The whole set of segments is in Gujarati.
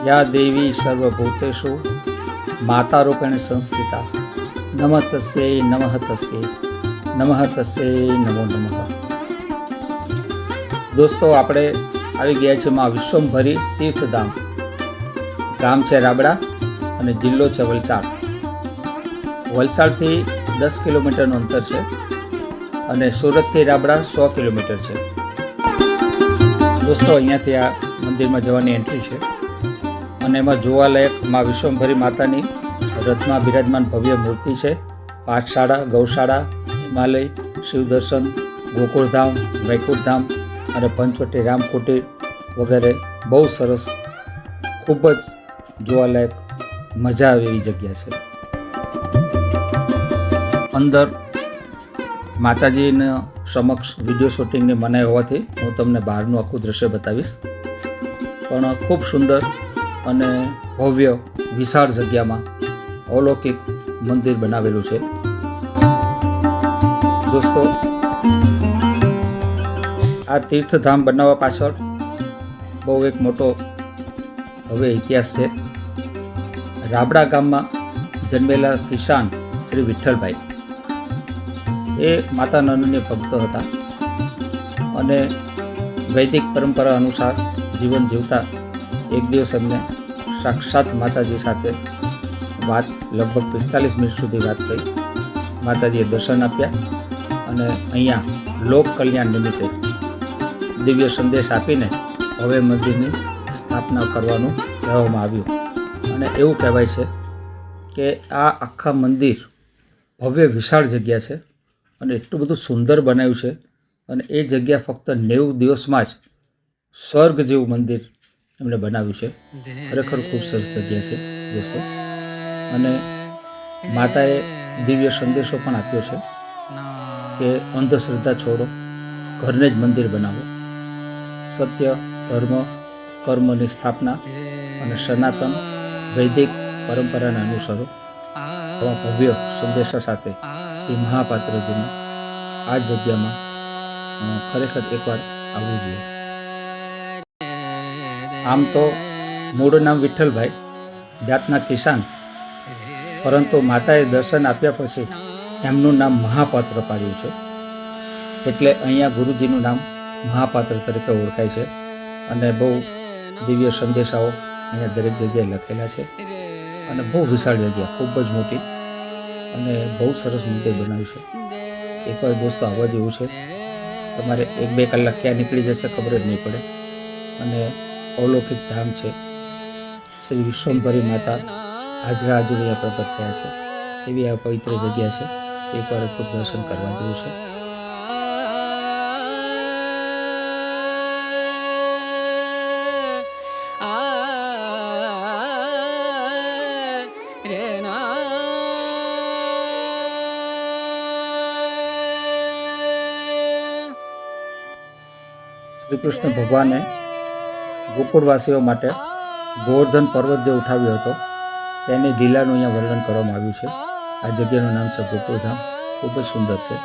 या देवी सर्वभूतेषु मातारूपेण संस्थिता नमः तस्यै नमः तस्यै नमः तस्यै नमो नमः। दोस्तों આપણે આવી ગયા છે માં વિશ્વંભરી તીર્થધામ। ગામ છે રાબડા અને જિલ્લો છે વલસાડ। વલસાડથી 10 કિલોમીટરનું અંતર છે અને સુરતથી રાબડા 100 કિલોમીટર છે। दोस्तों અહીંયાથી આ મંદિરમાં જવાની એન્ટ્રી છે અને એમાં જોવાલાયક માં વિશ્વંભરી માતાની રથમાં બિરાજમાન ભવ્ય મૂર્તિ છે। પાઠશાળા, ગૌશાળા, હિમાલય, શિવદર્શન, ગોકુળધામ, વૈકુંઠધામ અને પંચવટી રામકુટીર વગેરે બહુ સરસ, ખૂબ જ જોવાલાયક, મજા આવે એવી જગ્યા છે। અંદર માતાજીના સમક્ષ વિડીયો શૂટિંગની મનાઈ હોવાથી હું તમને બહારનું આખું દ્રશ્ય બતાવીશ, પણ ખૂબ સુંદર અને ભવ્ય વિશાળ જગ્યામાં અલૌકિક મંદિર બનાવેલું છે। દોસ્તો આ તીર્થધામ બનાવવા પાછળ બહુ એક મોટો હવે ઇતિહાસ છે। રાબડા ગામમાં જન્મેલા કિસાન શ્રી વિઠ્ઠલભાઈ એ માતા નંદની ભક્ત હતા અને વૈદિક પરંપરા અનુસાર જીવન જીવતા એક દિવસ એમને સાક્ષાત માતાજી સાથે વાત લગભગ 45 મિનિટ સુધી વાત થઈ। માતાજીએ દર્શન આપ્યા અને અહીંયા લોક કલ્યાણ નિમિત્તે દિવ્ય સંદેશ આપીને હવે મંદિરની સ્થાપના કરવાનું કહેવામાં આવ્યું અને એવું કહેવાય છે કે આ આખા મંદિર ભવ્ય વિશાળ જગ્યા છે અને એટલું બધું સુંદર બનાવ્યું છે અને એ જગ્યા ફક્ત 90 દિવસમાં જ સ્વર્ગ જેવું મંદિર એમણે બનાવ્યું છે। ખરેખર ખૂબ સરસ જગ્યા છે દોસ્તો। અને માતાએ દિવ્ય સંદેશો પણ આપ્યો છે કે અંધશ્રદ્ધા છોડો, ઘરને જ મંદિર બનાવો, સત્ય, ધર્મ, કર્મની સ્થાપના અને સનાતન વૈદિક પરંપરાને અનુસરો। આવા ભવ્ય સંદેશા સાથે શ્રી મહાપાત્રજીને આ જગ્યામાં ખરેખર એકવાર આવવું જોઈએ। આમ તો મૂળ નામ વિઠ્ઠલભાઈ, જાતના કિસાન, પરંતુ માતાએ દર્શન આપ્યા પછી એમનું નામ મહાપાત્ર પાડ્યું છે, એટલે અહીંયા ગુરુજીનું નામ મહાપાત્ર તરીકે ઓળખાય છે અને બહુ દિવ્ય સંદેશાઓ અહીંયા દરેક જગ્યાએ લખેલા છે અને બહુ વિશાળ જગ્યા, ખૂબ જ મોટી અને બહુ સરસ મંદિર બનાવ્યું છે। એકવાર દોસ્તો આવવા જેવું છે, તમારે 1-2 કલાક ક્યાં નીકળી જશે ખબર જ નહીં પડે અને અલૌકિક ધામ છે। શ્રી વિશ્વંભરી માતા હાજરા હાજર અહીંયા પ્રગટ થયા છે એવી આ પવિત્ર જગ્યા છે। એકવાર અચૂક દર્શન કરવા જેવું છે। શ્રી કૃષ્ણ ભગવાને ગોકુળવાસીઓ માટે ગોવર્ધન પર્વત જે ઉઠાવ્યો હતો તેની લીલાનું અહીંયા વર્ણન કરવામાં આવ્યું છે। આ જગ્યાનું નામ છે ગોકુળધામ, ખૂબ જ સુંદર છે।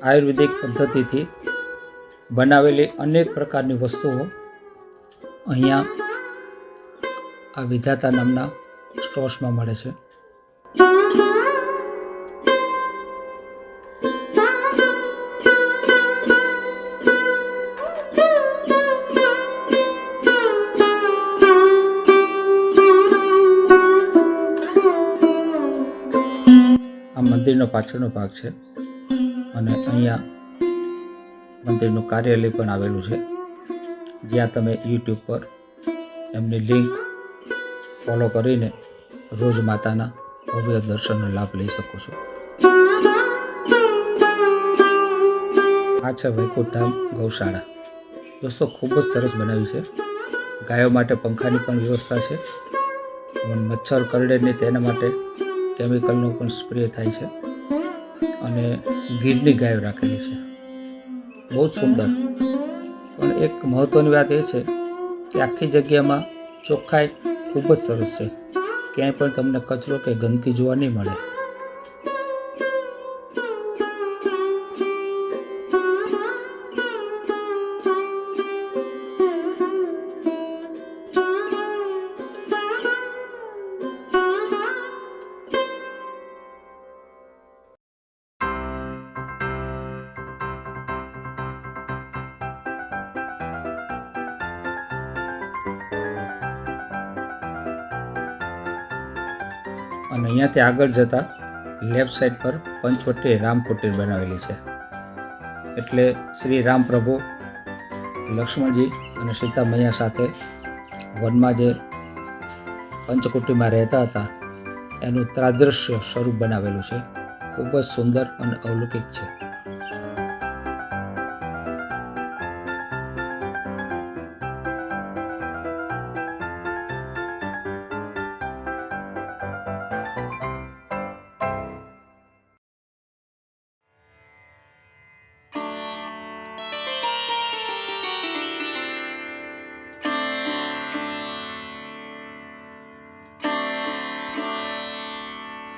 આયુર્વેદિક પદ્ધતિથી બનાવેલી અનેક પ્રકારની વસ્તુઓ અહીંયા આ વિધાતા નામના સ્ટોર્સમાં મળે છે. આ મંદિરનો પાછળનો ભાગ છે અને અહીંયા મંદિરનું કાર્યાલય પણ આવેલું છે, જ્યાં તમે યુટ્યુબ પર એમની લિંક ફોલો કરીને રોજ માતાના ભવ્ય દર્શનનો લાભ લઈ શકો છો. આ છે વૈકુંઠ ધામ ગૌશાળા. દોસ્તો ખૂબ જ સરસ બનાવી છે. ગાયો માટે પંખાની પણ વ્યવસ્થા છે. મચ્છર કરડે નહીં તેના માટે કેમિકલનો પણ સ્પ્રે થાય છે અને ગીરની ગાયો રાખેલી છે. બહુ જ સુંદર. પણ એક મહત્ત્વની વાત એ છે કે આખી જગ્યામાં ચોખ્ખાઈ ખૂબ જ સરસ છે. ક્યાંય પણ તમને કચરો કે ગંદકી જોવા નહીં મળે. અને અહીંયાથી આગળ જતાં લેફ્ટ સાઈડ પર પંચવટી રામકુટીર બનાવેલી છે. એટલે શ્રી રામ પ્રભુ લક્ષ્મણજી અને સીતા મૈયા સાથે વનમાં જે પંચકુટીમાં રહેતા હતા એનું ત્રાદૃશ્ય સ્વરૂપ બનાવેલું છે. ખૂબ જ સુંદર અને અવલૌકિક છે.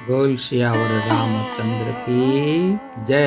બોલ શિયાવર રામચંદ્ર કી જય.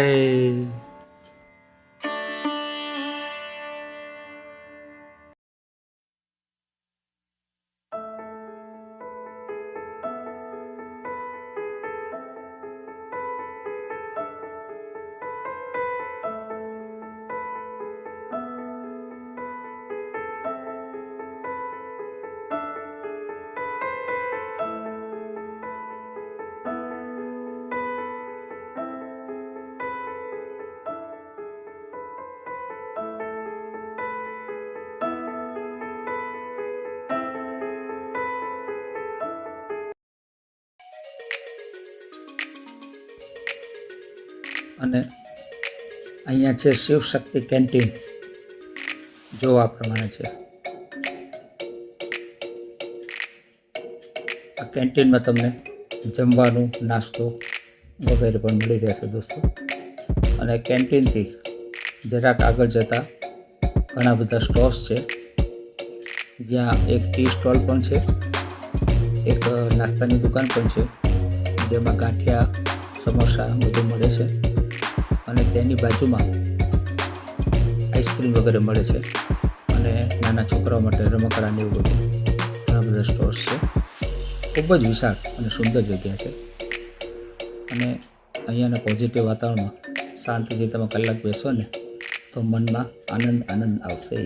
અને અહીંયા છે શિવ શક્તિ કેન્ટીન. જો આ પ્રમાણે છે. આ કેન્ટીનમાં તમને જમવાનું, નાસ્તો વગેરે પણ મળી રહેશે દોસ્તો. અને કેન્ટીનથી જરાક આગળ જતાં ઘણા બધા સ્ટોલ્સ છે, જ્યાં એક ટી સ્ટોલ પણ છે, એક નાસ્તાની દુકાન પણ છે, જેમાં ગાંઠિયા, સમોસા બધું મળે છે. અને તેની બાજુમાં આઈસ્ક્રીમ વગેરે મળે છે અને નાના છોકરાઓ માટે રમકડાને એવું બધું ઘણા બધા સ્ટોર્સ છે. ખૂબ જ વિશાળ અને સુંદર જગ્યા છે. અને અહીંયાના પોઝિટિવ વાતાવરણમાં શાંતિથી તમે કલાક બેસો ને તો મનમાં આનંદ આવશે.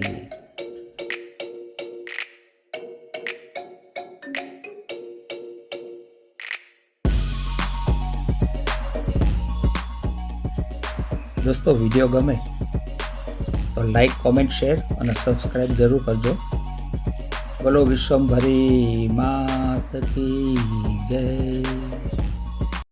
દોસ્તો, વિડીયો ગમે તો લાઈક, કોમેન્ટ, શેર અને સબસ્ક્રાઈબ જરૂર કરજો. બોલો વિશ્વંભરી માત કી જય.